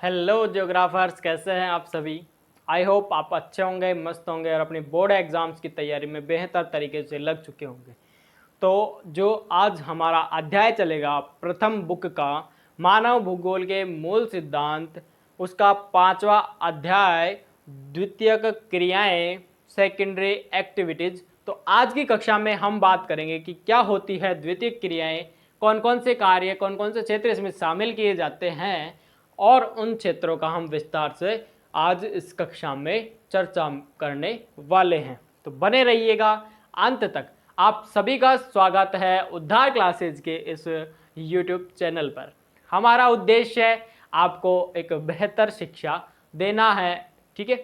Hello geographers, कैसे हैं आप सभी। आई होप आप अच्छे होंगे, मस्त होंगे और अपनी बोर्ड एग्जाम्स की तैयारी में बेहतर तरीके से लग चुके होंगे। तो जो आज हमारा अध्याय चलेगा प्रथम बुक का मानव भूगोल के मूल सिद्धांत, उसका 5वां अध्याय द्वितीयक क्रियाएं, सेकेंडरी एक्टिविटीज। तो आज की कक्षा में हम बात करेंगे कि क्या होती है द्वितीयक क्रियाएं, कौन कौन से कार्य, कौन कौन से क्षेत्र इसमें शामिल किए जाते हैं और उन क्षेत्रों का हम विस्तार से आज इस कक्षा में चर्चा करने वाले हैं। तो बने रहिएगा अंत तक। आप सभी का स्वागत है उद्धार क्लासेज के इस YouTube चैनल पर। हमारा उद्देश्य है आपको एक बेहतर शिक्षा देना है, ठीक है।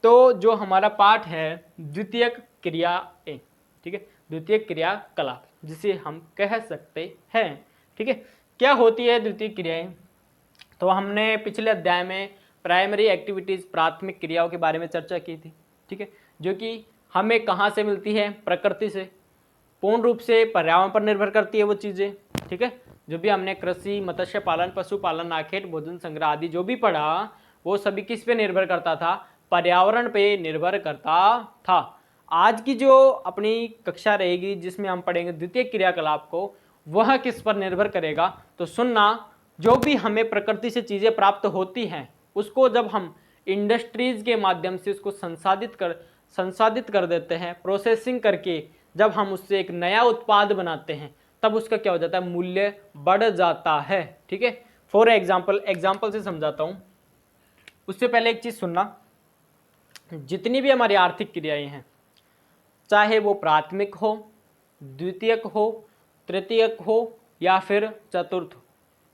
तो जो हमारा पाठ है द्वितीयक क्रियाएं, ठीक है, द्वितीयक क्रियाकलाप जिसे हम कह सकते हैं, ठीक है। क्या होती है द्वितीयक क्रियाएं? तो हमने पिछले अध्याय में प्राइमरी एक्टिविटीज़, प्राथमिक क्रियाओं के बारे में चर्चा की थी, ठीक है, जो कि हमें कहाँ से मिलती है? प्रकृति से। पूर्ण रूप से पर्यावरण पर निर्भर करती है वो चीज़ें, ठीक है। जो भी हमने कृषि, मत्स्य पालन, पशुपालन, आखेट, भोजन संग्रह आदि जो भी पढ़ा, वो सभी किस पे निर्भर करता था? पर्यावरण पे निर्भर करता था। आज की जो अपनी कक्षा रहेगी जिसमें हम पढ़ेंगे द्वितीय क्रियाकलाप को, वह किस पर निर्भर करेगा? तो सुनना, जो भी हमें प्रकृति से चीज़ें प्राप्त होती हैं उसको जब हम इंडस्ट्रीज के माध्यम से उसको संसाधित कर देते हैं, प्रोसेसिंग करके जब हम उससे एक नया उत्पाद बनाते हैं, तब उसका क्या हो जाता है? मूल्य बढ़ जाता है, ठीक है। फॉर एग्जाम्पल से समझाता हूँ। उससे पहले एक चीज़ सुनना, जितनी भी हमारी आर्थिक क्रियाएं हैं, चाहे वो प्राथमिक हो, द्वितीयक हो, तृतीयक हो या फिर चतुर्थ हो,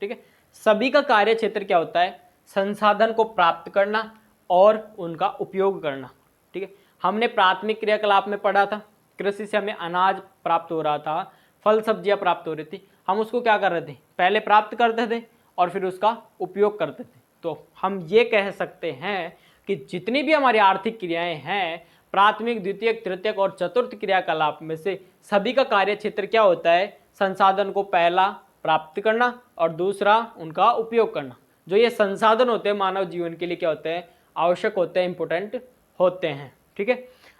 ठीक है, सभी का कार्य क्षेत्र क्या होता है? संसाधन को प्राप्त करना और उनका उपयोग करना, ठीक है। हमने प्राथमिक क्रियाकलाप में पढ़ा था, कृषि से हमें अनाज प्राप्त हो रहा था, फल सब्जियां प्राप्त हो रही थी, हम उसको क्या कर रहे थे? पहले प्राप्त करते थे और फिर उसका उपयोग करते थे। तो हम ये कह सकते हैं कि जितनी भी हमारी आर्थिक क्रियाएं हैं, प्राथमिक, द्वितीयक, तृतीयक और चतुर्थ क्रियाकलाप में से सभी का कार्य क्षेत्र क्या होता है? संसाधन को पहला प्राप्त करना और दूसरा उनका उपयोग करना। जो ये संसाधन होते हैं मानव जीवन के लिए क्या होते हैं? आवश्यक होते हैं, इंपोर्टेंट होते हैं, ठीक है।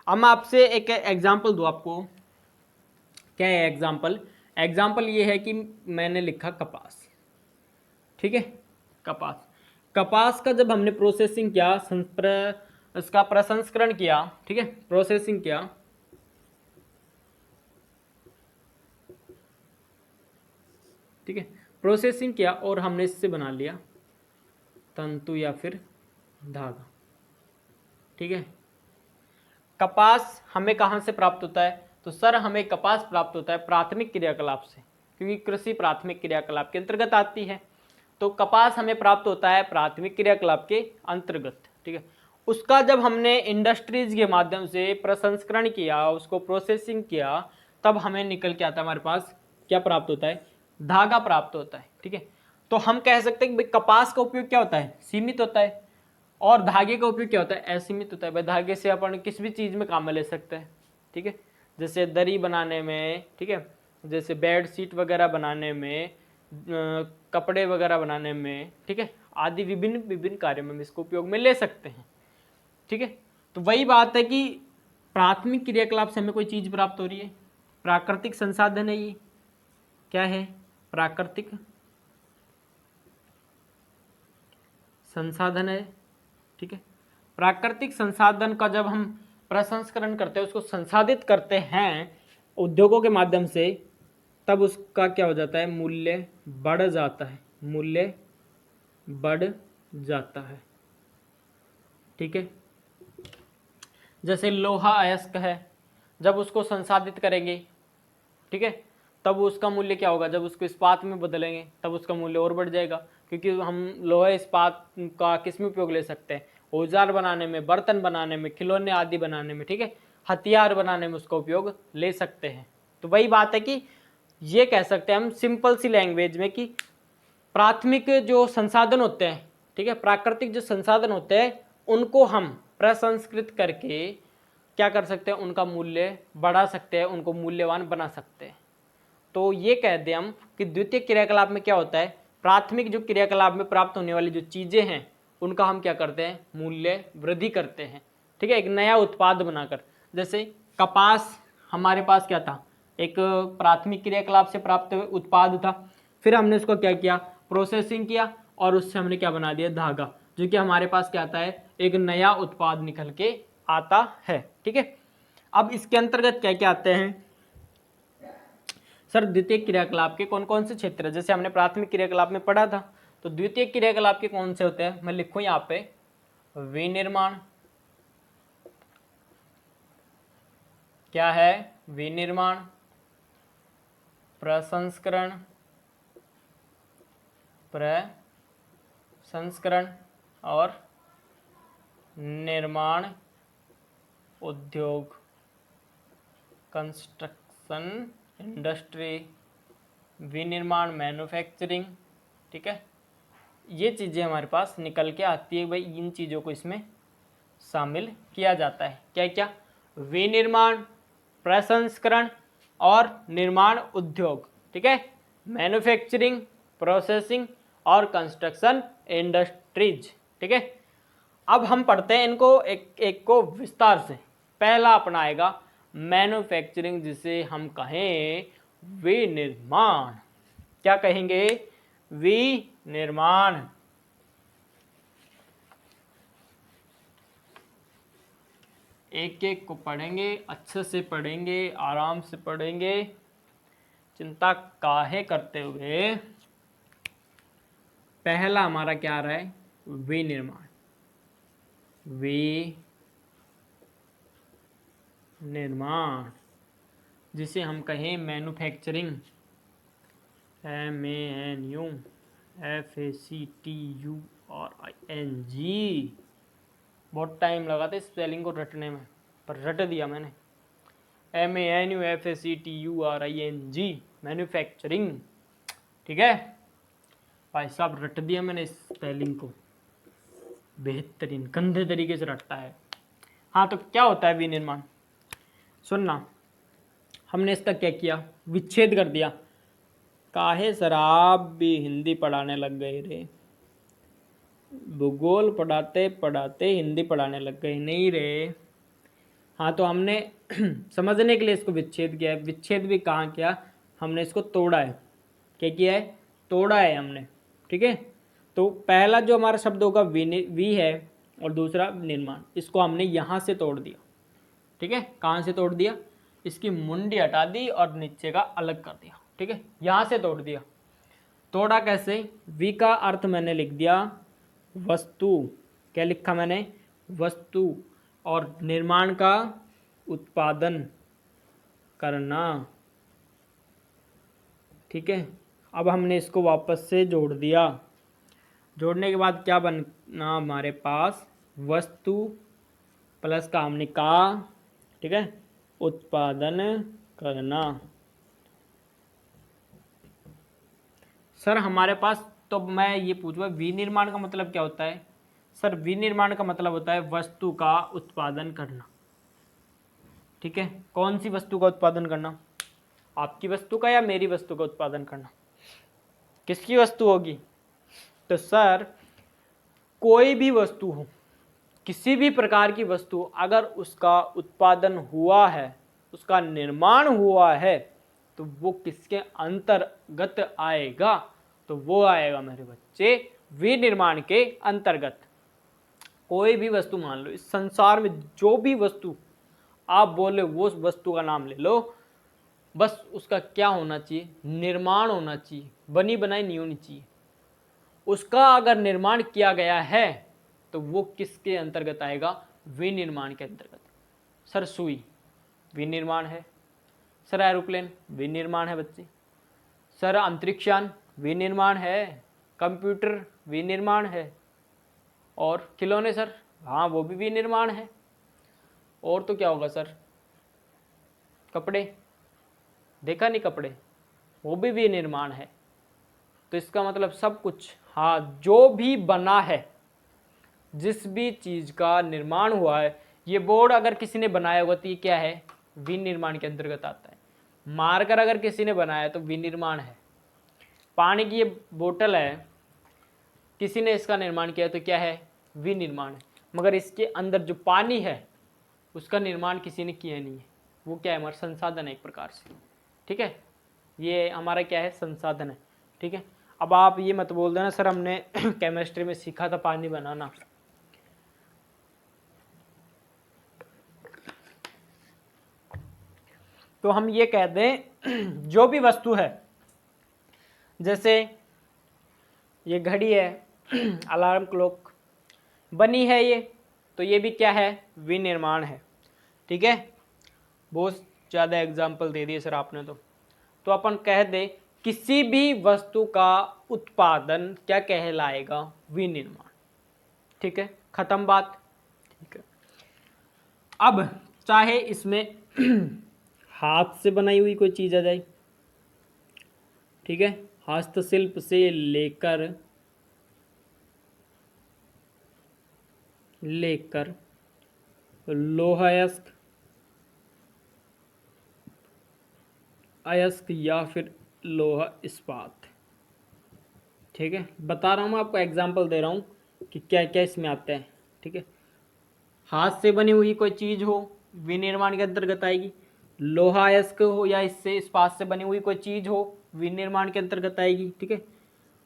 अब मैं आपसे एक एग्जाम्पल दूँ आपको। क्या है एग्जाम्पल? एग्जाम्पल ये है कि मैंने लिखा कपास, ठीक है। कपास का जब हमने प्रोसेसिंग किया, इसका प्रसंस्करण किया, ठीक है, प्रोसेसिंग किया, ठीक है, प्रोसेसिंग किया और हमने इससे बना लिया तंतु या फिर धागा, ठीक है। कपास हमें कहाँ से प्राप्त होता है? तो सर हमें कपास प्राप्त होता है प्राथमिक क्रियाकलाप से, क्योंकि कृषि प्राथमिक क्रियाकलाप के अंतर्गत आती है। तो कपास हमें प्राप्त होता है प्राथमिक क्रियाकलाप के अंतर्गत, ठीक है। उसका जब हमने इंडस्ट्रीज के माध्यम से प्रसंस्करण किया, उसको प्रोसेसिंग किया, तब हमें निकल के आता है, हमारे पास क्या प्राप्त होता है? धागा प्राप्त होता है, ठीक है। तो हम कह सकते हैं कि कपास का उपयोग क्या होता है? सीमित होता है, और धागे का उपयोग क्या होता है? असीमित होता है। भाई धागे से अपन किस भी चीज़ में काम में ले सकते हैं, ठीक है, जैसे दरी बनाने में, ठीक है, जैसे बेड शीट वगैरह बनाने में, कपड़े वगैरह बनाने में, ठीक है, आदि विभिन्न विभिन्न कार्यों में हम इसको उपयोग में ले सकते हैं, ठीक है। तो वही बात है कि प्राथमिक क्रियाकलाप से हमें कोई चीज़ प्राप्त हो रही है, प्राकृतिक संसाधन है, ये क्या है? प्राकृतिक संसाधन है, ठीक है। प्राकृतिक संसाधन का जब हम प्रसंस्करण करते हैं, उसको संसाधित करते हैं उद्योगों के माध्यम से, तब उसका क्या हो जाता है? मूल्य बढ़ जाता है, मूल्य बढ़ जाता है, ठीक है। जैसे लोहा अयस्क है, जब उसको संसाधित करेंगे, ठीक है, तब उसका मूल्य क्या होगा? जब उसको इस्पात में बदलेंगे तब उसका मूल्य और बढ़ जाएगा, क्योंकि हम लोहा इस्पात का किस में उपयोग ले सकते हैं? औजार बनाने में, बर्तन बनाने में, खिलौने आदि बनाने में, ठीक है, हथियार बनाने में उसका उपयोग ले सकते हैं। तो वही बात है कि ये कह सकते हैं हम सिंपल सी लैंग्वेज में कि प्राथमिक जो संसाधन होते हैं, ठीक है, प्राकृतिक जो संसाधन होते हैं, उनको हम प्रसंस्कृत करके क्या कर सकते हैं? उनका मूल्य बढ़ा सकते हैं, उनको मूल्यवान बना सकते हैं। तो ये कह दें हम कि द्वितीय क्रियाकलाप में क्या होता है? प्राथमिक जो क्रियाकलाप में प्राप्त होने वाली जो चीज़ें हैं उनका हम क्या करते हैं, मूल्य वृद्धि करते हैं। ठीक है, एक नया उत्पाद बनाकर। जैसे कपास हमारे पास क्या था, एक प्राथमिक क्रियाकलाप से प्राप्त उत्पाद था, फिर हमने उसको क्या किया, प्रोसेसिंग किया और उससे हमने क्या बना दिया, धागा, जो कि हमारे पास क्या आता है, एक नया उत्पाद निकल के आता है। ठीक है, अब इसके अंतर्गत क्या क्या आते हैं सर, द्वितीय क्रियाकलाप के कौन कौन से क्षेत्र है। जैसे हमने प्राथमिक क्रियाकलाप में पढ़ा था, तो द्वितीय क्रियाकलाप के कौन से होते हैं, मैं लिखूं यहाँ पे, विनिर्माण, क्या है, विनिर्माण, प्रसंस्करण, प्रसंस्करण और निर्माण उद्योग, कंस्ट्रक्शन इंडस्ट्री, विनिर्माण मैन्युफैक्चरिंग। ठीक है, ये चीज़ें हमारे पास निकल के आती है भाई, इन चीज़ों को इसमें शामिल किया जाता है। क्या क्या, विनिर्माण, प्रसंस्करण और निर्माण उद्योग। ठीक है, मैन्युफैक्चरिंग, प्रोसेसिंग और कंस्ट्रक्शन इंडस्ट्रीज। ठीक है, अब हम पढ़ते हैं इनको एक एक को विस्तार से। पहला अपना आएगा मैन्युफैक्चरिंग, जिसे हम कहें विनिर्माण। क्या कहेंगे, विनिर्माण। एक एक को पढ़ेंगे, अच्छे से पढ़ेंगे, आराम से पढ़ेंगे, चिंता काहे करते हुए। पहला हमारा क्या आ रहा है, विनिर्माण, विनिर्माण जिसे हम कहें मैन्युफैक्चरिंग, MANUFACTURING। बहुत टाइम लगा था स्पेलिंग को रटने में, पर रट दिया मैंने। MANUFACTURING, manufacturing. ठीक है भाई साहब, रट दिया मैंने स्पेलिंग को, बेहतरीन गंदे तरीके से रटता है। हाँ, तो क्या होता है विनिर्माण, सुनना, हमने इसका क्या किया, विच्छेद कर दिया। काहे सर आप भी हिंदी पढ़ाने लग गए रे, भूगोल पढ़ाते पढ़ाते हिंदी पढ़ाने लग गए, नहीं रे। हाँ, तो हमने समझने के लिए इसको विच्छेद किया है। विच्छेद भी कहाँ किया, हमने इसको तोड़ा है। क्या किया है, तोड़ा है हमने। ठीक है, तो पहला जो हमारा शब्द होगा वी है और दूसरा निर्माण, इसको हमने यहाँ से तोड़ दिया। ठीक है, कहाँ से तोड़ दिया, इसकी मुंडी हटा दी और नीचे का अलग कर दिया। ठीक है, यहाँ से तोड़ दिया। तोड़ा कैसे, वी का अर्थ मैंने लिख दिया वस्तु, क्या लिखा मैंने, वस्तु, और निर्माण का उत्पादन करना। ठीक है, अब हमने इसको वापस से जोड़ दिया। जोड़ने के बाद क्या बना हमारे पास, वस्तु प्लस का हमने का, ठीक है, उत्पादन करना। सर हमारे पास, तो मैं ये पूछूंगा विनिर्माण का मतलब क्या होता है। सर विनिर्माण का मतलब होता है वस्तु का उत्पादन करना। ठीक है, कौन सी वस्तु का उत्पादन करना, आपकी वस्तु का या मेरी वस्तु का उत्पादन करना, किसकी वस्तु होगी। तो सर कोई भी वस्तु हो, किसी भी प्रकार की वस्तु, अगर उसका उत्पादन हुआ है, उसका निर्माण हुआ है, तो वो किसके अंतर्गत आएगा, तो वो आएगा मेरे बच्चे विनिर्माण के अंतर्गत। कोई भी वस्तु मान लो, इस संसार में जो भी वस्तु आप बोले वो वस्तु का नाम ले लो, बस उसका क्या होना चाहिए, निर्माण होना चाहिए, बनी बनाई नहीं होनी चाहिए। उसका अगर निर्माण किया गया है तो वो किसके अंतर्गत आएगा, विनिर्माण के अंतर्गत। सर सुई विनिर्माण है, सर एरोप्लेन विनिर्माण है बच्चे, सर अंतरिक्षयान विनिर्माण है, कंप्यूटर विनिर्माण है, और खिलौने सर, हाँ वो भी विनिर्माण है। और तो क्या होगा सर, कपड़े, देखा नहीं कपड़े, वो भी विनिर्माण है। तो इसका मतलब सब कुछ, हाँ जो भी बना है, जिस भी चीज़ का निर्माण हुआ है, ये बोर्ड अगर किसी ने बनाया होगा तो ये क्या है, विनिर्माण के अंतर्गत आता है। मार्कर अगर किसी ने बनाया तो विनिर्माण है। पानी की ये बोतल है, किसी ने इसका निर्माण किया तो क्या है, विनिर्माण है। मगर इसके अंदर जो पानी है उसका निर्माण किसी ने किया नहीं है। वो क्या है, हमारा संसाधन है एक प्रकार से, ठीक है। ये हमारा क्या है, संसाधन है, ठीक है। अब आप ये मत बोल देना सर हमने केमिस्ट्री में सीखा था पानी बनाना। तो हम ये कह दें जो भी वस्तु है, जैसे ये घड़ी है, अलार्म क्लॉक बनी है ये, तो ये भी क्या है, विनिर्माण है, ठीक है। बहुत ज़्यादा एग्जाम्पल दे दिए सर आपने। तो अपन कह दे किसी भी वस्तु का उत्पादन क्या कहलाएगा, विनिर्माण, ठीक है, खत्म बात, ठीक है। अब चाहे इसमें हाथ से बनाई हुई कोई चीज़ आ जाए, ठीक है, हस्तशिल्प से लेकर लोहायस्क, अयस्क या फिर लोहा इस्पात, ठीक है। बता रहा हूँ मैं आपको, एग्जाम्पल दे रहा हूँ कि क्या क्या इसमें आता है, ठीक है। हाथ से बनी हुई कोई चीज़ हो, विनिर्माण के अंतर्गत आएगी। लोहा अयस्क हो या इससे इस्पात से बनी हुई कोई चीज़ हो, विनिर्माण के अंतर्गत आएगी, ठीक है।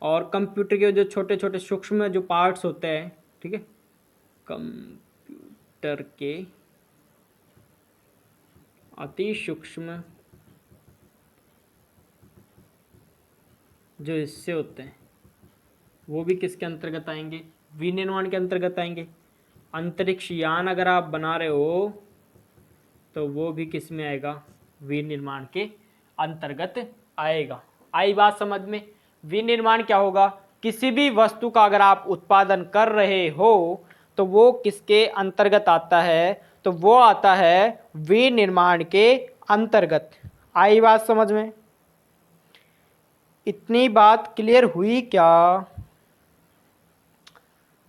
और कंप्यूटर के जो छोटे छोटे सूक्ष्म जो पार्ट्स होते हैं, ठीक है, कंप्यूटर के अति सूक्ष्म जो हिस्से होते हैं वो भी किसके अंतर्गत आएंगे, विनिर्माण के अंतर्गत आएंगे। अंतरिक्ष यान अगर आप बना रहे हो तो वो भी किस में आएगा, विनिर्माण के अंतर्गत आएगा। आई बात समझ में। विनिर्माण क्या होगा, किसी भी वस्तु का अगर आप उत्पादन कर रहे हो तो वो किसके अंतर्गत आता है, तो वो आता है विनिर्माण के अंतर्गत। आई बात समझ में। इतनी बात क्लियर हुई क्या,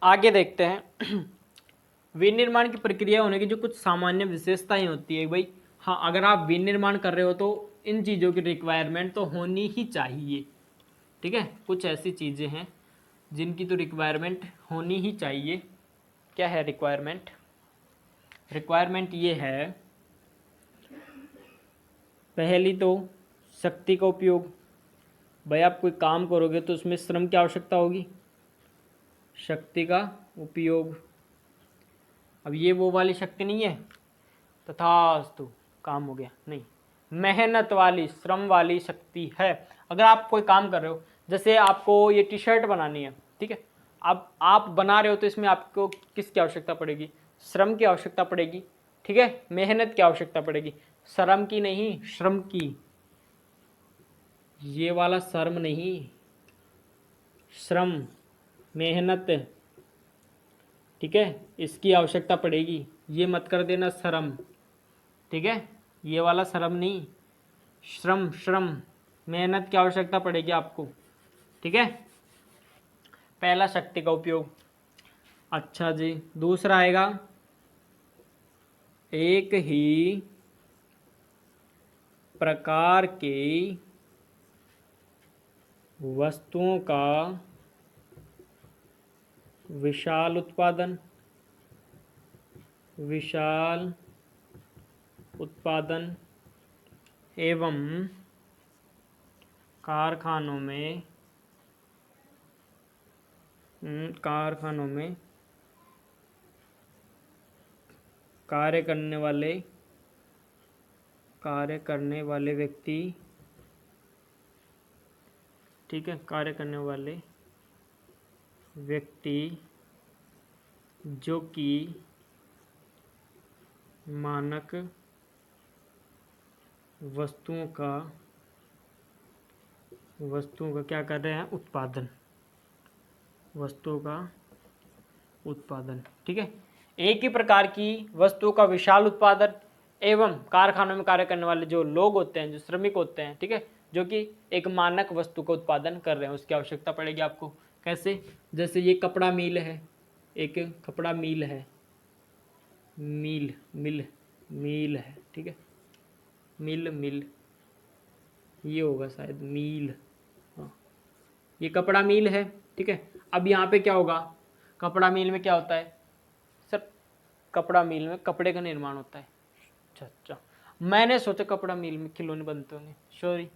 आगे देखते हैं। विनिर्माण की प्रक्रिया होने की जो कुछ सामान्य विशेषताएं होती है भाई। हाँ, अगर आप विनिर्माण कर रहे हो तो इन चीज़ों की रिक्वायरमेंट तो होनी ही चाहिए, ठीक है। कुछ ऐसी चीज़ें हैं जिनकी तो रिक्वायरमेंट होनी ही चाहिए। क्या है रिक्वायरमेंट, रिक्वायरमेंट ये है, पहली तो शक्ति का उपयोग। भाई आप कोई काम करोगे तो उसमें श्रम की आवश्यकता होगी, शक्ति का उपयोग। अब ये वो वाली शक्ति नहीं है तथास्तु काम हो गया, नहीं, मेहनत वाली श्रम वाली शक्ति है। अगर आप कोई काम कर रहे हो, जैसे आपको ये टी शर्ट बनानी है, ठीक है, अब आप बना रहे हो तो इसमें आपको किसकी आवश्यकता पड़ेगी, श्रम की आवश्यकता पड़ेगी, ठीक है, मेहनत की आवश्यकता पड़ेगी, श्रम की नहीं, श्रम की। ये वाला श्रम नहीं, श्रम, मेहनत, ठीक है, इसकी आवश्यकता पड़ेगी। ये मत कर देना श्रम, ठीक है, ये वाला श्रम नहीं, श्रम, श्रम, मेहनत की आवश्यकता पड़ेगी आपको, ठीक है। पहला शक्ति का उपयोग। अच्छा जी, दूसरा आएगा एक ही प्रकार के वस्तुओं का विशाल उत्पादन, विशाल उत्पादन एवं कारखानों में कार्य करने वाले व्यक्ति, ठीक है, कार्य करने वाले व्यक्ति जो कि मानक वस्तुओं का क्या कर रहे हैं, उत्पादन, वस्तुओं का उत्पादन, ठीक है। एक ही प्रकार की वस्तुओं का विशाल उत्पादन एवं कारखानों में कार्य करने वाले जो लोग होते हैं, जो श्रमिक होते हैं, ठीक है, जो कि एक मानक वस्तु का उत्पादन कर रहे हैं, उसकी आवश्यकता पड़ेगी आपको। कैसे, जैसे ये कपड़ा मिल है, एक कपड़ा मिल है, मिल है, ठीक है, मिल ये होगा शायद मिल, हाँ, ये कपड़ा मिल है, ठीक है। अब यहाँ पे क्या होगा, कपड़ा मिल में क्या होता है सर? कपड़ा मिल में कपड़े का निर्माण होता है। अच्छा, मैंने सोचा कपड़ा मिल में खिलौने बनते होंगे, सॉरी,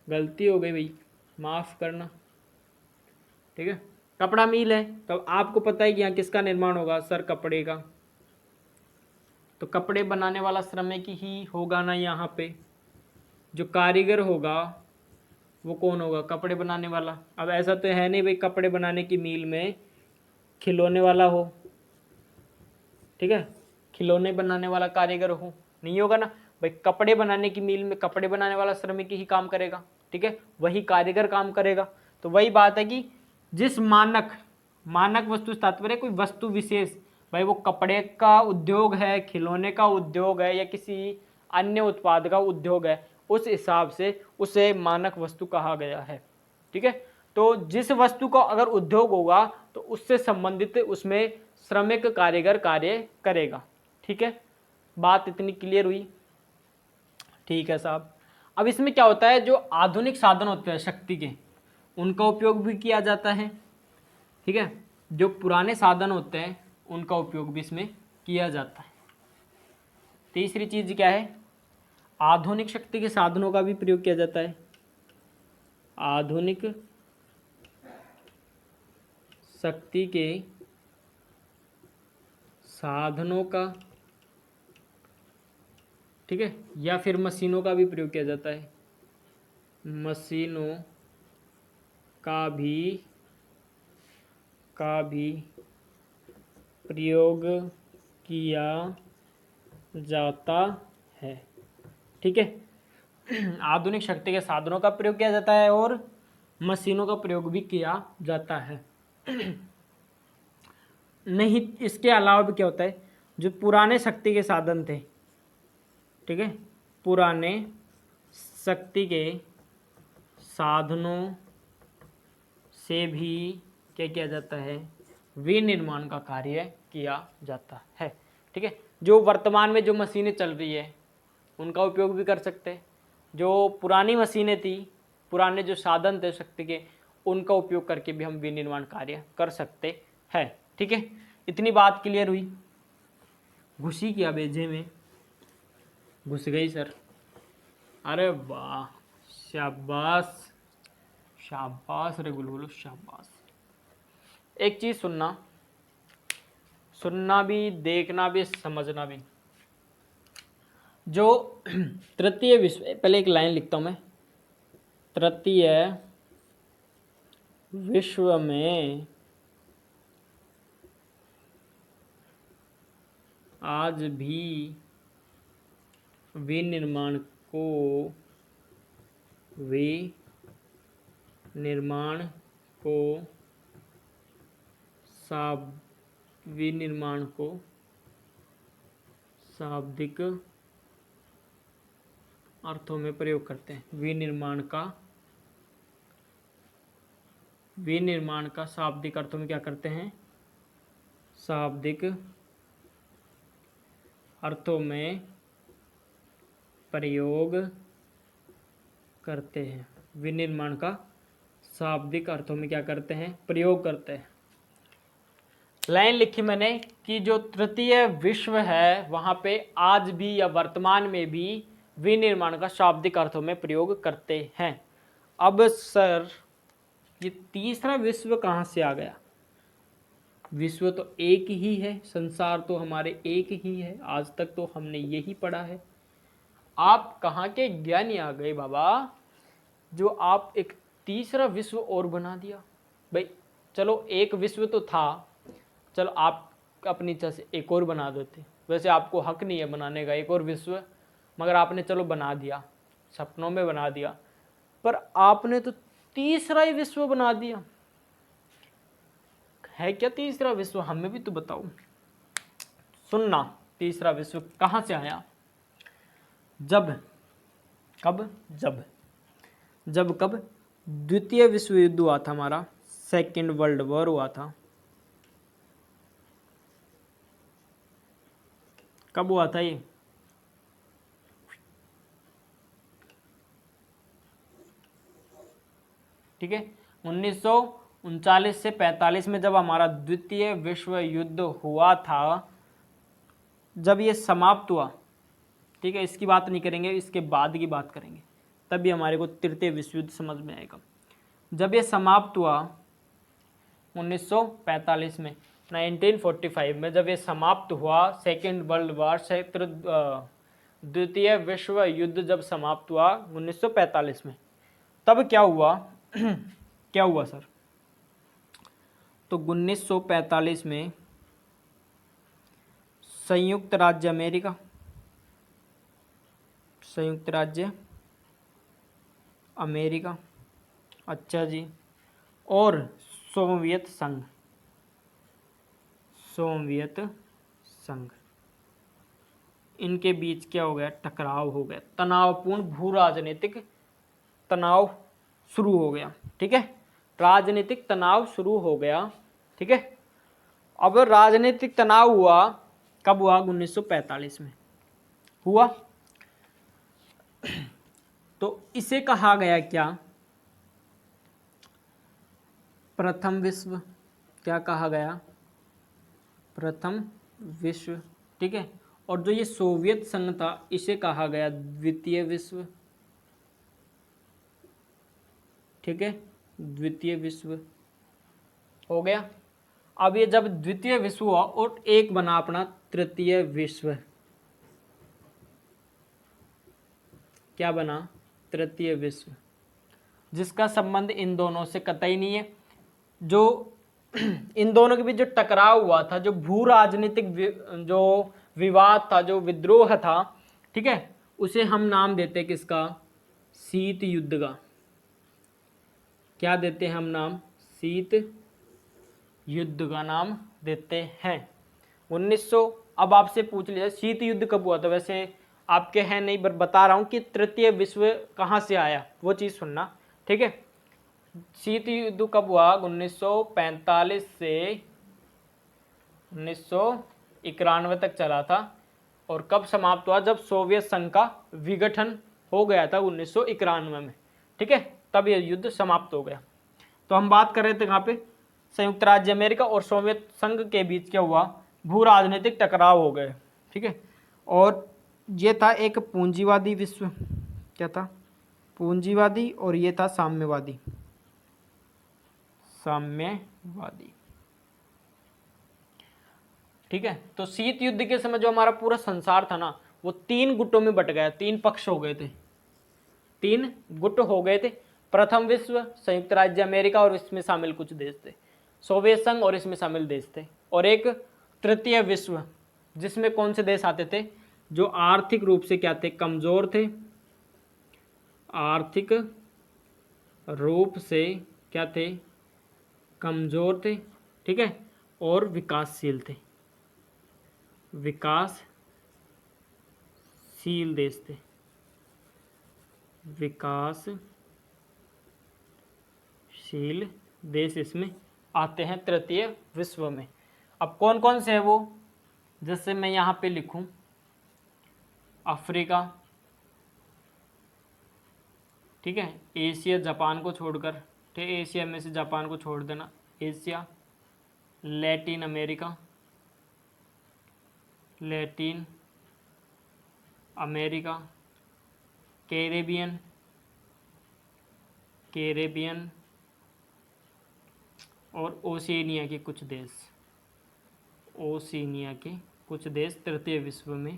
गलती हो गई भाई, माफ़ करना। ठीक है, कपड़ा मिल है तो आपको पता है कि यहाँ किसका निर्माण होगा सर? कपड़े का। तो कपड़े बनाने वाला श्रमिक ही होगा ना यहाँ पे, जो कारीगर होगा वो कौन होगा? कपड़े बनाने वाला। अब ऐसा तो है नहीं भाई कपड़े बनाने की मील में खिलौने वाला हो, ठीक है, खिलौने बनाने वाला कारीगर हो, नहीं होगा ना भाई। कपड़े बनाने की मील में कपड़े बनाने वाला श्रमिक ही काम करेगा, ठीक है, वही कारीगर काम करेगा। तो वही बात है कि जिस मानक वस्तु तात्पर्य कोई वस्तु विशेष, भाई वो कपड़े का उद्योग है, खिलौने का उद्योग है, या किसी अन्य उत्पाद का उद्योग है, उस हिसाब से उसे मानक वस्तु कहा गया है। ठीक है, तो जिस वस्तु का अगर उद्योग होगा तो उससे संबंधित उसमें श्रमिक कारीगर कार्य करेगा। ठीक है, बात इतनी क्लियर हुई? ठीक है साहब। अब इसमें क्या होता है, जो आधुनिक साधन होते हैं शक्ति के, उनका उपयोग भी किया जाता है। ठीक है, जो पुराने साधन होते हैं उनका उपयोग भी इसमें किया जाता है। तीसरी चीज क्या है, आधुनिक शक्ति के साधनों का भी प्रयोग किया जाता है। आधुनिक शक्ति के साधनों का, ठीक है, या फिर मशीनों का भी प्रयोग किया जाता है। मशीनों का भी प्रयोग किया जाता है। ठीक है, आधुनिक शक्ति के साधनों का प्रयोग किया जाता है और मशीनों का प्रयोग भी किया जाता है। नहीं, इसके अलावा भी क्या होता है, जो पुराने शक्ति के साधन थे, ठीक है, पुराने शक्ति के साधनों से भी क्या किया जाता है, विनिर्माण का कार्य किया जाता है। ठीक है, जो वर्तमान में जो मशीनें चल रही है उनका उपयोग भी कर सकते हैं। जो पुरानी मशीनें थी, पुराने जो साधन थे शक्ति के, उनका उपयोग करके भी हम विनिर्माण कार्य कर सकते हैं। ठीक है, इतनी बात क्लियर हुई? घुसी क्या बेजे में? घुस गई सर। अरे वाह, शाबाश शाबाश रे गुलगुलो, शाबाश। एक चीज सुनना भी, देखना भी, समझना भी। जो तृतीय विश्व, पहले एक लाइन लिखता हूं मैं, तृतीय विश्व में आज भी विनिर्माण को शाब्दिक अर्थों में प्रयोग करते हैं। विनिर्माण का शाब्दिक अर्थों में क्या करते हैं, शाब्दिक अर्थों में प्रयोग करते हैं। विनिर्माण का शाब्दिक अर्थों में क्या करते हैं, प्रयोग करते हैं। लाइन लिखी मैंने कि जो तृतीय विश्व है वहां पे आज भी या वर्तमान में भी विनिर्माण का शाब्दिक अर्थों में प्रयोग करते हैं। अब सर ये तीसरा विश्व कहाँ से आ गया? विश्व तो एक ही है, संसार तो हमारे एक ही है, आज तक तो हमने यही पढ़ा है। आप कहाँ के ज्ञानी आ गए बाबा, जो आप एक तीसरा विश्व और बना दिया? भाई चलो एक विश्व तो था, चलो आप अपनी इच्छा से एक और बना देते, वैसे आपको हक नहीं है बनाने का एक और विश्व, मगर आपने चलो बना दिया, सपनों में बना दिया, पर आपने तो तीसरा ही विश्व बना दिया। है क्या तीसरा विश्व? हमें भी तो बताओ। सुनना, तीसरा विश्व कहाँ से आया? जब द्वितीय विश्व युद्ध हुआ था, हमारा सेकेंड वर्ल्ड वॉर हुआ था। कब हुआ था ये? ठीक है, 1919 39 से 45 में जब हमारा द्वितीय विश्व युद्ध हुआ था, जब ये समाप्त हुआ, ठीक है, इसकी बात नहीं करेंगे, इसके बाद की बात करेंगे, तभी हमारे को तृतीय विश्व युद्ध समझ में आएगा। जब ये समाप्त हुआ 1945 में, 1945 में जब ये समाप्त हुआ, सेकेंड वर्ल्ड वार, द्वितीय विश्व युद्ध जब समाप्त हुआ 1945 में, तब क्या हुआ क्या हुआ सर? तो 1945 में संयुक्त राज्य अमेरिका, अच्छा जी, और सोवियत संघ, इनके बीच क्या हो गया? टकराव हो गया, तनावपूर्ण भू राजनीतिक तनाव शुरू हो गया, ठीक है, राजनीतिक तनाव शुरू हो गया, ठीक है। अब राजनीतिक तनाव हुआ, कब हुआ? 1945 में हुआ। तो इसे कहा गया क्या? प्रथम विश्व। क्या कहा गया? प्रथम विश्व, ठीक है। और जो ये सोवियत संघ था, इसे कहा गया द्वितीय विश्व, ठीक है, द्वितीय विश्व हो गया। अब ये जब द्वितीय विश्व हुआ और एक बना अपना तृतीय विश्व, क्या बना? तृतीय विश्व, जिसका संबंध इन दोनों से कतई नहीं है। जो इन दोनों के बीच जो टकराव हुआ था, जो भू राजनीतिक जो विवाद था, जो विद्रोह था, ठीक है, उसे हम नाम देते हैं किसका? शीत युद्ध का। क्या देते हैं हम नाम? शीत युद्ध का नाम देते हैं। 1900, अब आपसे पूछ लिया शीत युद्ध कब हुआ था? वैसे आपके हैं नहीं, पर बता रहा हूं कि तृतीय विश्व कहां से आया, वो चीज सुनना, ठीक है। शीत युद्ध कब हुआ? 1945 से 1991 तक चला था। और कब समाप्त हुआ? जब सोवियत संघ का विघटन हो गया था 1991 में, ठीक है, तब यह युद्ध समाप्त हो गया। तो हम बात कर रहे थे कहाँ पे? संयुक्त राज्य अमेरिका और सोवियत संघ के बीच क्या हुआ? भू राजनीतिक टकराव हो गए, ठीक है। और ये था एक पूंजीवादी विश्व, क्या था? पूंजीवादी, और ये था साम्यवादी, ठीक है। तो शीत युद्ध के समय जो हमारा पूरा संसार था ना, वो 3 गुटों में बट गया, 3 पक्ष हो गए थे, 3 गुट हो गए थे। प्रथम विश्व, संयुक्त राज्य अमेरिका और इसमें शामिल कुछ देश थे, सोवियत संघ और इसमें शामिल देश थे, और एक तृतीय विश्व, जिसमें कौन से देश आते थे? जो आर्थिक रूप से क्या थे? कमजोर थे, आर्थिक रूप से क्या थे? कमजोर थे, ठीक है, और विकासशील थे, विकासशील देश थे, विकासशील देश इसमें आते हैं तृतीय विश्व में। अब कौन कौन से है वो? जैसे मैं यहाँ पे लिखूं, अफ्रीका, ठीक है, एशिया, जापान को छोड़कर, ठीक है, एशिया में से जापान को छोड़ देना, एशिया, लैटिन अमेरिका, कैरेबियन और ओशिनिया के कुछ देश, तृतीय विश्व में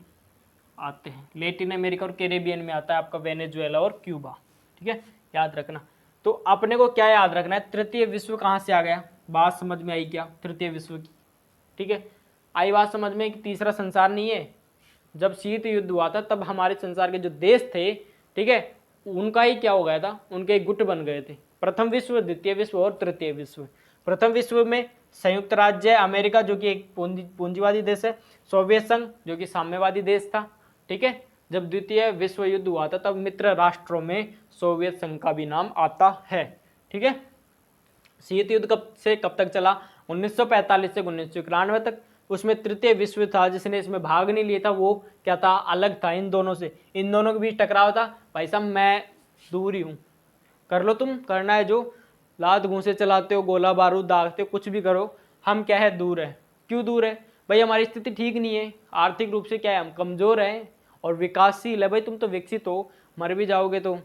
आते हैं। लैटिन अमेरिका और कैरेबियन में आता है आपका वेनेजुएला और क्यूबा, ठीक है, याद रखना। तो अपने को क्या याद रखना है? तृतीय विश्व कहाँ से आ गया? बात समझ में आई क्या तृतीय विश्व की? ठीक है, आई बात समझ में कि तीसरा संसार नहीं है। जब शीत युद्ध हुआ था तब हमारे संसार के जो देश थे, ठीक है, उनका ही क्या हो गया था? उनके गुट बन गए थे, प्रथम विश्व, द्वितीय विश्व और तृतीय विश्व। प्रथम विश्व में संयुक्त राज्य अमेरिका जो कि एक पूंजीवादी देश है, सोवियत संघ जो कि साम्यवादी देश था, ठीक है। जब द्वितीय विश्व युद्ध हुआ था तब मित्र राष्ट्रों में सोवियत संघ का भी नाम आता है, ठीक है। शीत युद्ध कब से कब तक चला? 1945 से 1991 तक। उसमें तृतीय विश्व था, जिसने इसमें भाग नहीं लिया था, वो क्या था? अलग था इन दोनों से, इन दोनों के बीच टकराव था। भाई साहब मैं दूर ही हूँ, कर लो तुम, करना है जो, लात घूंसे चलाते हो, गोला बारूद दागते हो, कुछ भी करो, हम क्या है, दूर है। क्यों दूर है भाई? हमारी स्थिति ठीक नहीं है, आर्थिक रूप से क्या है, हम कमजोर हैं और विकासशील है। भाई तुम तो विकसित हो, मर भी जाओगे तो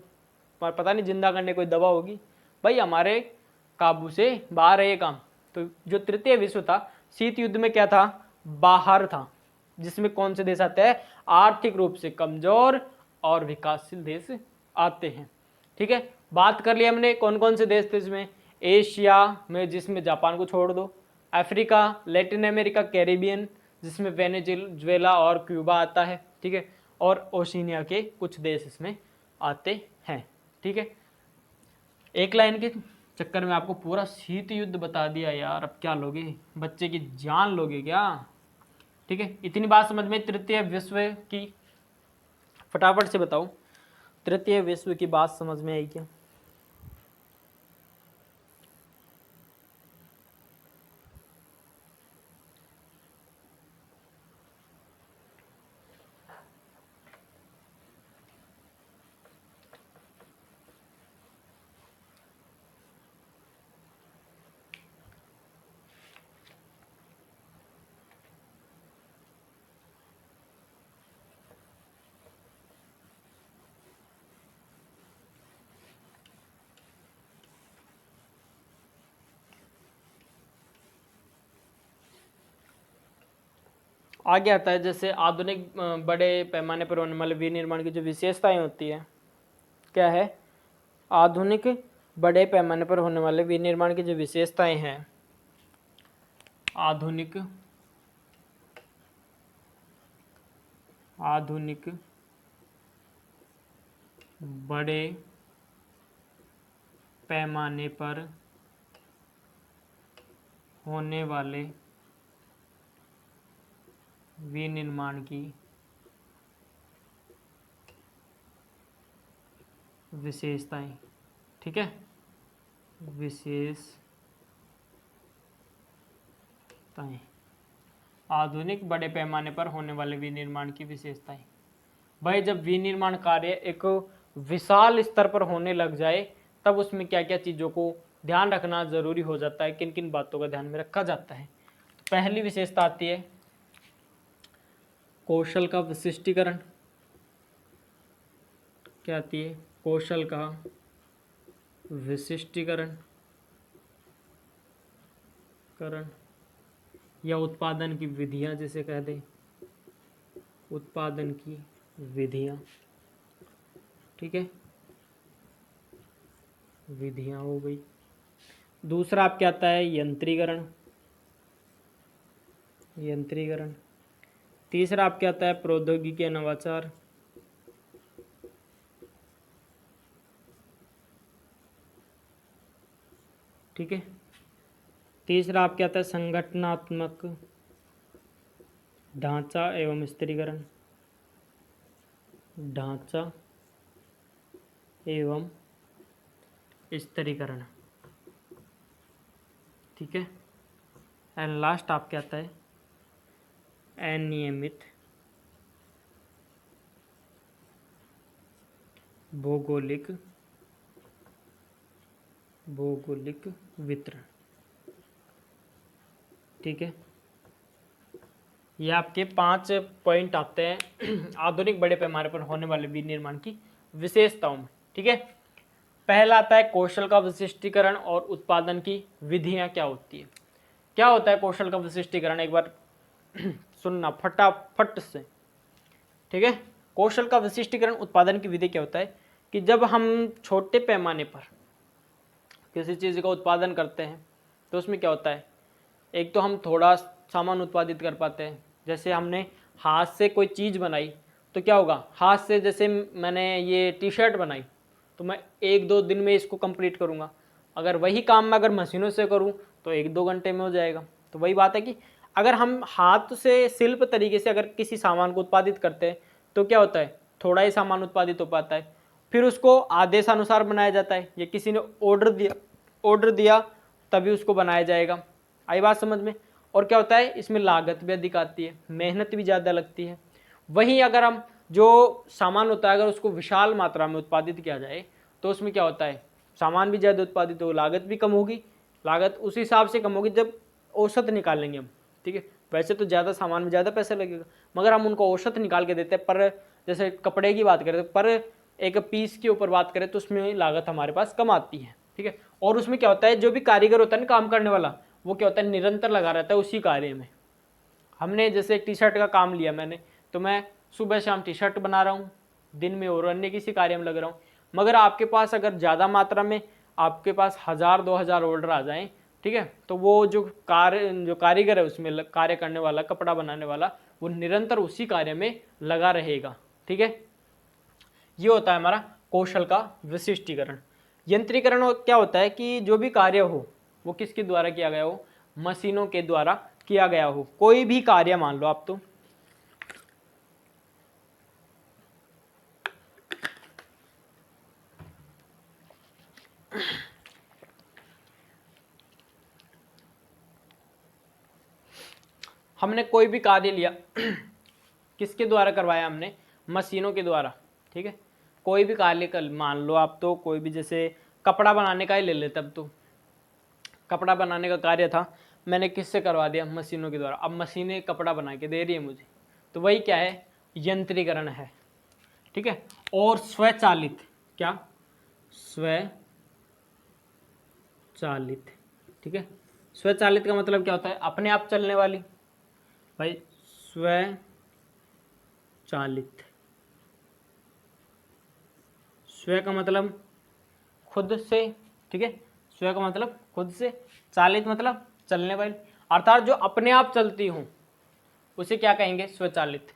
पता नहीं जिंदा करने कोई दवा होगी। भाई हमारे काबू से बाहर है ये काम। तो जो तृतीय विश्व था, शीत युद्ध में क्या था, बाहर था, जिसमें कौन से देश आते हैं, आर्थिक रूप से कमजोर और विकासशील देश आते हैं। ठीक है, बात कर लिया हमने कौन कौन से देश थे इसमें, एशिया में जिसमें जापान को छोड़ दो, अफ्रीका, लैटिन अमेरिका, कैरिबियन जिसमें वेनेजुएला और क्यूबा आता है। ठीक है, और ओशिनिया के कुछ देश इसमें आते हैं। ठीक है, एक लाइन के चक्कर में आपको पूरा शीत युद्ध बता दिया यार, अब क्या लोगे, बच्चे की जान लोगे क्या? ठीक है, इतनी बात समझ में तृतीय विश्व की, फटाफट से बताओ तृतीय विश्व की बात समझ में आई क्या? आगे आता है जैसे आधुनिक बड़े पैमाने पर होने वाले विनिर्माण की जो विशेषताएं होती है, क्या है, आधुनिक बड़े पैमाने पर होने वाले विनिर्माण की जो विशेषताएं हैं, आधुनिक बड़े पैमाने पर होने वाले विनिर्माण की विशेषताएं। ठीक है, विशेषताएं, आधुनिक बड़े पैमाने पर होने वाले विनिर्माण की विशेषताएं। भाई जब विनिर्माण कार्य एक विशाल स्तर पर होने लग जाए, तब उसमें क्या क्या चीज़ों को ध्यान रखना जरूरी हो जाता है, किन किन बातों का ध्यान में रखा जाता है। तो पहली विशेषता आती है कौशल का विशिष्टीकरण। क्या आती है, कौशल का विशिष्टीकरण या उत्पादन की विधियां, जिसे कह दे उत्पादन की विधियां। ठीक है, विधियां हो गई। दूसरा आप क्या आता है, यंत्रीकरण। तीसरा आप क्या आता है, प्रौद्योगिकी नवाचार। ठीक है, तीसरा आप क्या आता है, संगठनात्मक ढांचा एवं स्थिरीकरण। ठीक है, एंड लास्ट आप क्या आता है, अनियमित भौगोलिक वितरण। ठीक है, ये आपके 5 पॉइंट आते हैं आधुनिक बड़े पैमाने पर होने वाले विनिर्माण की विशेषताओं में। ठीक है, पहला आता है कौशल का विशिष्टीकरण और उत्पादन की विधियां क्या होती है। क्या होता है कौशल का विशिष्टीकरण, एक बार सुनना फटाफट से। ठीक है, कौशल का विशिष्टीकरण उत्पादन की विधि क्या होता है कि जब हम छोटे पैमाने पर किसी चीज़ का उत्पादन करते हैं तो उसमें क्या होता है, एक तो हम थोड़ा सामान उत्पादित कर पाते हैं। जैसे हमने हाथ से कोई चीज़ बनाई तो क्या होगा, हाथ से जैसे मैंने ये टी शर्ट बनाई तो मैं 1-2 दिन में इसको कंप्लीट करूँगा। अगर वही काम मैं अगर मशीनों से करूँ तो 1-2 घंटे में हो जाएगा। तो वही बात है कि अगर हम हाथ से शिल्प तरीके से अगर किसी सामान को उत्पादित करते हैं तो क्या होता है, थोड़ा ही सामान उत्पादित हो पाता है, फिर उसको आदेशानुसार बनाया जाता है, या किसी ने ऑर्डर दिया तभी उसको बनाया जाएगा। आई बात समझ में। और क्या होता है, इसमें लागत भी अधिक आती है, मेहनत भी ज़्यादा लगती है। वहीं अगर हम जो सामान होता है अगर उसको विशाल मात्रा में उत्पादित किया जाए तो उसमें क्या होता है, सामान भी ज़्यादा उत्पादित होगा, लागत भी कम होगी। लागत उस हिसाब से कम होगी जब औसत निकालेंगे हम, ठीक है। वैसे तो ज़्यादा सामान में ज़्यादा पैसा लगेगा, मगर हम उनको औसत निकाल के देते हैं। पर जैसे कपड़े की बात करें, पर एक पीस के ऊपर बात करें तो उसमें लागत हमारे पास कम आती है, ठीक है। और उसमें क्या होता है, जो भी कारीगर होता है ना काम करने वाला, वो क्या होता है, निरंतर लगा रहता है उसी कार्य में। हमने जैसे एक टी शर्ट का काम लिया मैंने, तो मैं सुबह शाम टी शर्ट बना रहा हूँ, दिन में और अन्य किसी कार्य में लग रहा हूँ। मगर आपके पास अगर ज़्यादा मात्रा में आपके पास 1000-2000 ऑर्डर आ जाएं, ठीक है, तो वो जो कारीगर है उसमें कार्य करने वाला, कपड़ा बनाने वाला, वो निरंतर उसी कार्य में लगा रहेगा, ठीक है। ये होता है हमारा कौशल का विशिष्टीकरण। यंत्रीकरण क्या होता है कि जो भी कार्य हो वो किसके द्वारा किया गया हो, मशीनों के द्वारा किया गया हो। कोई भी कार्य मान लो आप, तो हमने कोई भी कार्य लिया किसके द्वारा करवाया, हमने मशीनों के द्वारा, ठीक है। कोई भी कार्य कर मान लो आप, तो कोई भी जैसे कपड़ा बनाने का ही ले लेते, अब तो कपड़ा बनाने का कार्य था, मैंने किससे करवा दिया, मशीनों के द्वारा। अब मशीनें कपड़ा बना के दे रही है मुझे, तो वही क्या है, यंत्रीकरण है, ठीक है। और स्वचालित, क्या, स्वचालित, ठीक है। स्वचालित का मतलब क्या होता है, अपने आप चलने वाली, भाई स्वचालित। स्व का मतलब खुद से, ठीक है। स्व का मतलब खुद से, चालित मतलब चलने वाली, अर्थात जो अपने आप चलती हूँ उसे क्या कहेंगे, स्वचालित।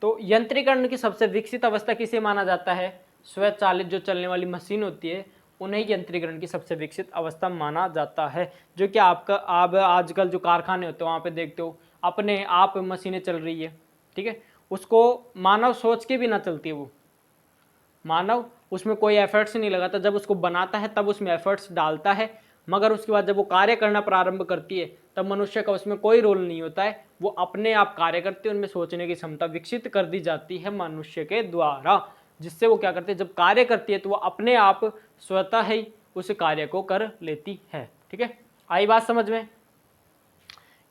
तो यंत्रीकरण की सबसे विकसित अवस्था किसे माना जाता है, स्वचालित जो चलने वाली मशीन होती है उन्हें यंत्रीकरण की सबसे विकसित अवस्था माना जाता है। जो कि आपका आप आजकल जो कारखाने होते हैं वहाँ पे देखते हो अपने आप मशीनें चल रही है, ठीक है। उसको मानव सोच के भी ना चलती है, वो मानव उसमें कोई एफर्ट्स नहीं लगाता, जब उसको बनाता है तब उसमें एफर्ट्स डालता है, मगर उसके बाद जब वो कार्य करना प्रारंभ करती है तब मनुष्य का उसमें कोई रोल नहीं होता है, वो अपने आप कार्य करती है। उनमें सोचने की क्षमता विकसित कर दी जाती है मनुष्य के द्वारा, जिससे वो क्या करते हैं, जब कार्य करती है तो वो अपने आप स्वतः ही उस कार्य को कर लेती है, ठीक है। आई बात समझ में।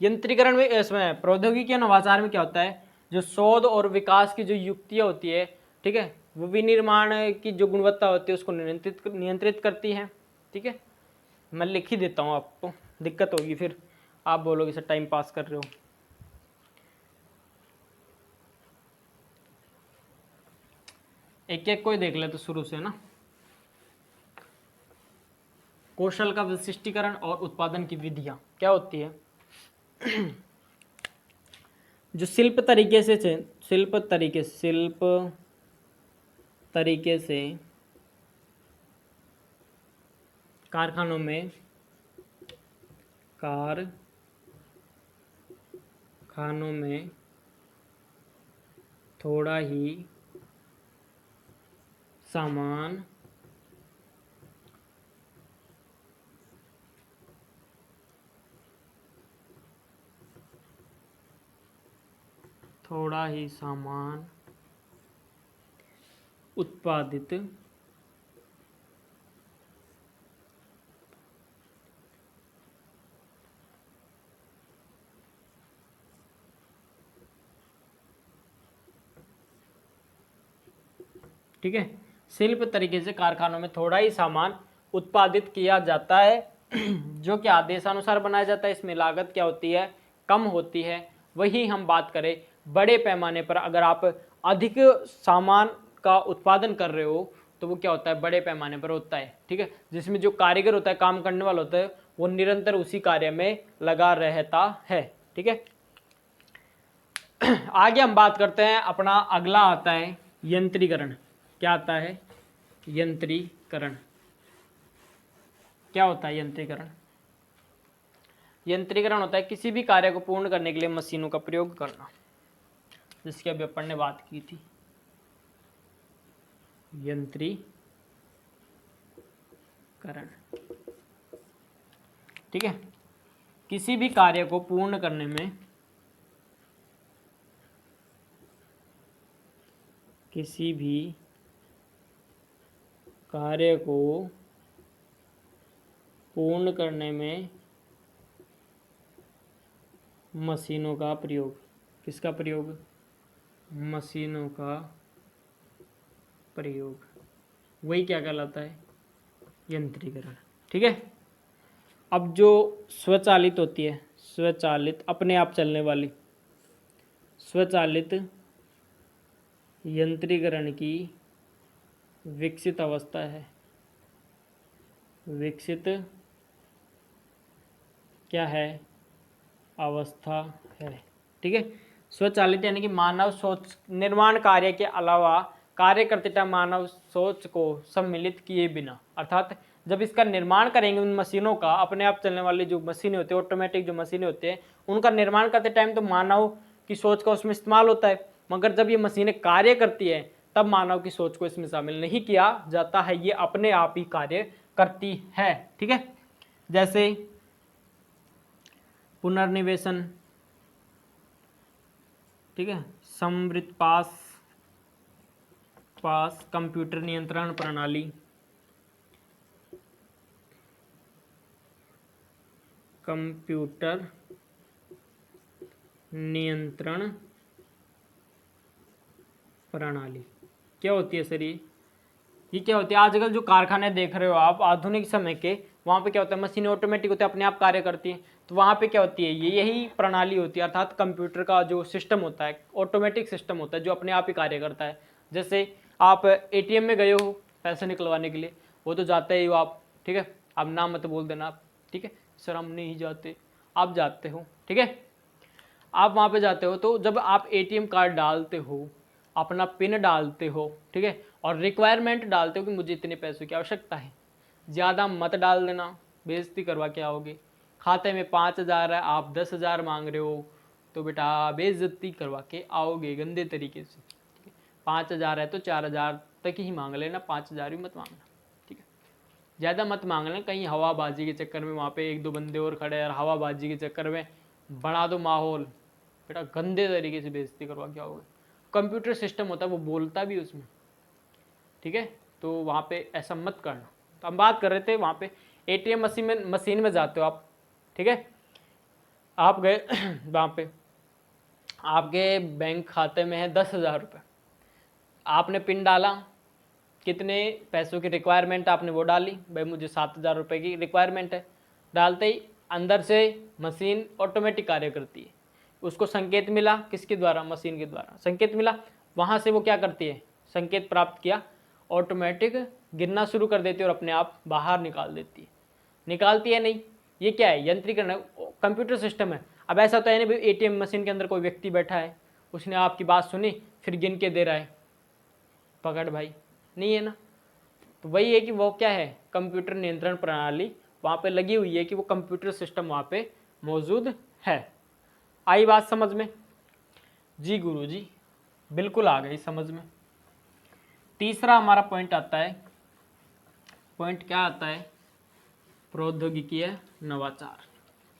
यंत्रीकरण में इसमें प्रौद्योगिकी और नवाचार में क्या होता है, जो शोध और विकास की जो युक्तियाँ होती है, ठीक है, वो विनिर्माण की जो गुणवत्ता होती है उसको नियंत्रित करती है, ठीक है। मैं लिख ही देता हूँ, आपको दिक्कत होगी फिर आप बोलोगे सर टाइम पास कर रहे हो। एक एक कोई देख ले तो शुरू से ना। कौशल का विशिष्टीकरण और उत्पादन की विधियाँ क्या होती है, जो शिल्प तरीके से कारखानों में थोड़ा ही सामान उत्पादित ठीक है। शिल्प तरीके से कारखानों में थोड़ा ही सामान उत्पादित किया जाता है जो कि आदेशानुसार बनाया जाता है। इसमें लागत क्या होती है, कम होती है। वही हम बात करें बड़े पैमाने पर, अगर आप अधिक सामान का उत्पादन कर रहे हो तो वो क्या होता है, बड़े पैमाने पर होता है, ठीक है। जिसमें जो कारीगर होता है, काम करने वाला होता है, वो निरंतर उसी कार्य में लगा रहता है, ठीक है। आगे हम बात करते हैं, अपना अगला आता है यंत्रीकरण। क्या आता है, यंत्रीकरण। क्या होता है यंत्रीकरण? यंत्रीकरण होता है किसी भी कार्य को पूर्ण करने के लिए मशीनों का प्रयोग करना, जिसकी अभी अपन ने बात की थी, यंत्रीकरण, ठीक है। किसी भी कार्य को पूर्ण करने में किसी भी कार्य को पूर्ण करने में मशीनों का प्रयोग। किसका प्रयोग? मशीनों का प्रयोग। वही क्या कहलाता है? यंत्रीकरण। ठीक है। अब जो स्वचालित होती है, स्वचालित अपने आप चलने वाली स्वचालित यंत्रीकरण की विकसित अवस्था है। विकसित क्या है? अवस्था है। ठीक है। स्वचालित यानी कि मानव सोच निर्माण कार्य के अलावा कार्य करते टाइम मानव सोच को सम्मिलित किए बिना, अर्थात जब इसका निर्माण करेंगे उन मशीनों का, अपने आप चलने वाली जो मशीनें होती है, ऑटोमेटिक जो मशीनें होती है, उनका निर्माण करते टाइम तो मानव की सोच का उसमें इस्तेमाल होता है, मगर जब ये मशीनें कार्य करती है तब मानव की सोच को इसमें शामिल नहीं किया जाता है, ये अपने आप ही कार्य करती है। ठीक है। जैसे पुनर्निवेशन, ठीक है, समृद्ध पास कंप्यूटर नियंत्रण प्रणाली, कंप्यूटर नियंत्रण प्रणाली क्या होती है सर? ये क्या होती है? आजकल जो कारखाने देख रहे हो आप आधुनिक समय के, वहाँ पे क्या होता है? मशीनें ऑटोमेटिक होती है, अपने आप कार्य करती हैं। तो वहाँ पे क्या होती है? यही प्रणाली होती है, अर्थात कंप्यूटर का जो सिस्टम होता है, ऑटोमेटिक सिस्टम होता है जो अपने आप ही कार्य करता है। जैसे आप एटीएम में गए हो पैसे निकलवाने के लिए, वो तो जाते ही हो आप, ठीक है, अब नाम मत बोल देना आप, ठीक है, सर हम नहीं जाते, आप जाते हो, ठीक है। आप वहाँ पे जाते हो तो जब आप एटीएम कार्ड डालते हो, अपना पिन डालते हो, ठीक है, और रिक्वायरमेंट डालते हो कि मुझे इतने पैसों की आवश्यकता है, ज़्यादा मत डाल देना, बेइज्जती करवा के आओगे। खाते में 5,000 है, आप 10,000 मांग रहे हो, तो बेटा बेइज्जती करवा के आओगे गंदे तरीके से। 5,000 है तो 4,000 तक ही मांग लेना, 5,000 भी मत मांगना, ठीक है। ज़्यादा मत मांग लेना, कहीं हवाबाजी के चक्कर में वहाँ पे एक दो बंदे और खड़े हैं और हवाबाजी के चक्कर में बढ़ा दो माहौल, बेटा गंदे तरीके से बेइज्जती करवा के आओगे। कंप्यूटर सिस्टम होता है, वो बोलता भी उसमें, ठीक है, तो वहाँ पे ऐसा मत करना। तो हम बात कर रहे थे वहाँ पे एटीएम मशीन में जाते हो आप, ठीक है, आप गए वहाँ पे आपके बैंक खाते में है 10,000 रुपये, आपने पिन डाला, कितने पैसों की रिक्वायरमेंट आपने वो डाली, भाई मुझे 7,000 रुपये की रिक्वायरमेंट है, डालते ही अंदर से मशीन ऑटोमेटिक कार्य करती है, उसको संकेत मिला, किसके द्वारा? मशीन के द्वारा संकेत मिला, वहाँ से वो क्या करती है? संकेत प्राप्त किया, ऑटोमेटिक गिनना शुरू कर देती है और अपने आप बाहर निकाल देती है। निकालती है नहीं, ये क्या है? यंत्रीकरण, कंप्यूटर सिस्टम है। अब ऐसा तो है नहीं भाई एटीएम मशीन के अंदर कोई व्यक्ति बैठा है, उसने आपकी बात सुनी फिर गिन के दे रहा है, पकड़ भाई, नहीं है ना। तो वही है कि वो क्या है? कंप्यूटर नियंत्रण प्रणाली वहाँ पे लगी हुई है कि वो कंप्यूटर सिस्टम वहाँ पे मौजूद है। आई बात समझ में? जी गुरुजी, बिल्कुल आ गई समझ में। तीसरा हमारा पॉइंट आता है, पॉइंट क्या आता है? प्रौद्योगिकीय नवाचार।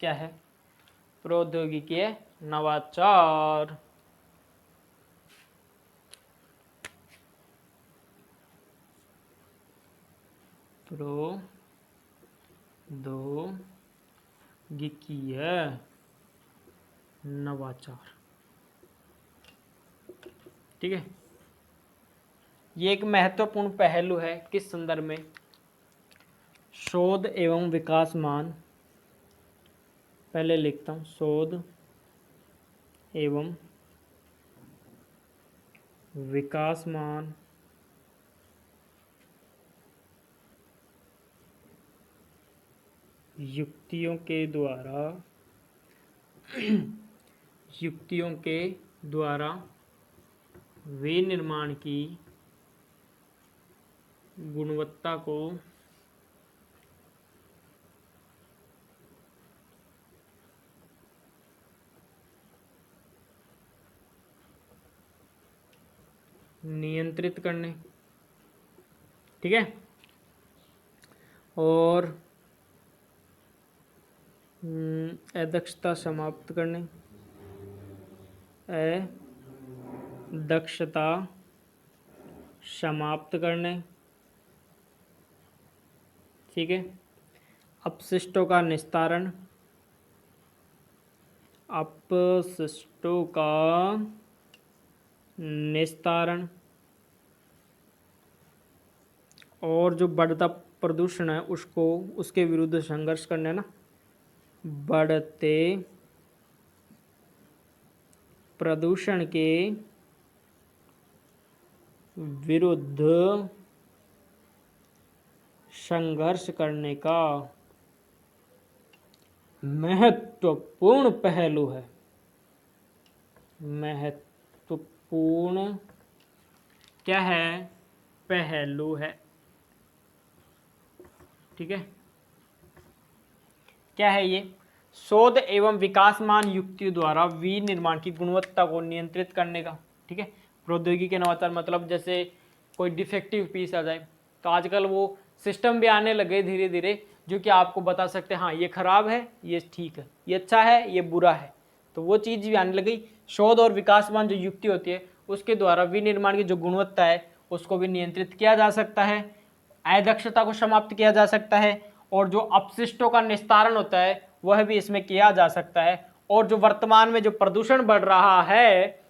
क्या है? प्रौद्योगिकीय नवाचार। प्रौद्योगिकीय नवाचार, ठीक है, ये एक महत्वपूर्ण पहलू है किस संदर्भ में? शोध एवं विकासमान, पहले लिखता हूँ, शोध एवं विकासमान युक्तियों के द्वारा विनिर्माण की गुणवत्ता को नियंत्रित करने, ठीक है, और अदक्षता समाप्त करने, अदक्षता समाप्त करने, ठीक है, अपशिष्टों का निस्तारण, अपशिष्टों का निस्तारण, और जो बढ़ता प्रदूषण है उसको, उसके विरुद्ध संघर्ष करने ना, बढ़ते प्रदूषण के विरुद्ध संघर्ष करने का महत्वपूर्ण पहलू है। महत्वपूर्ण क्या है? पहलू है। ठीक है, क्या है ये? शोध एवं विकासमान युक्तियों द्वारा विनिर्माण की गुणवत्ता को नियंत्रित करने का। ठीक है, प्रौद्योगिकी के नवाचार मतलब जैसे कोई डिफेक्टिव पीस आ जाए तो आजकल वो सिस्टम भी आने लगे धीरे धीरे, जो कि आपको बता सकते हैं हाँ ये खराब है, ये ठीक है, ये अच्छा है, ये बुरा है, तो वो चीज़ भी आने लगी। शोध और विकासमान जो युक्ति होती है उसके द्वारा विनिर्माण की जो गुणवत्ता है उसको भी नियंत्रित किया जा सकता है, अदक्षता को समाप्त किया जा सकता है, और जो अपशिष्टों का निस्तारण होता है वह भी इसमें किया जा सकता है। और जो वर्तमान में जो प्रदूषण बढ़ रहा है,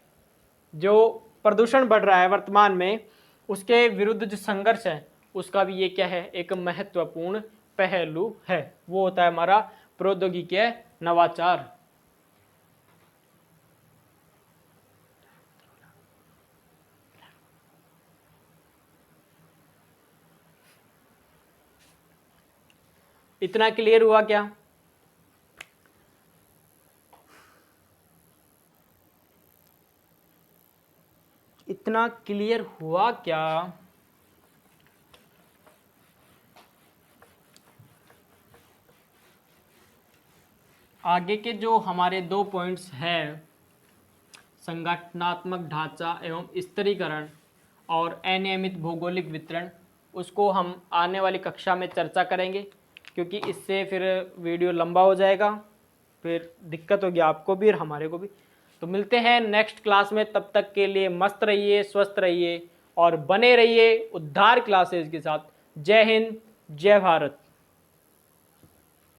जो प्रदूषण बढ़ रहा है वर्तमान में, उसके विरुद्ध जो संघर्ष है उसका भी ये क्या है? एक महत्वपूर्ण पहलू है। वो होता है हमारा प्रौद्योगिकी नवाचार। इतना क्लियर हुआ क्या? इतना क्लियर हुआ क्या? आगे के जो हमारे 2 पॉइंट्स हैं, संगठनात्मक ढांचा एवं स्तरीकरण और अनियमित भौगोलिक वितरण, उसको हम आने वाली कक्षा में चर्चा करेंगे, क्योंकि इससे फिर वीडियो लंबा हो जाएगा, फिर दिक्कत होगी आपको भी और हमारे को भी। तो मिलते हैं नेक्स्ट क्लास में, तब तक के लिए मस्त रहिए, स्वस्थ रहिए और बने रहिए उद्धार क्लासेज के साथ। जय हिंद, जय भारत।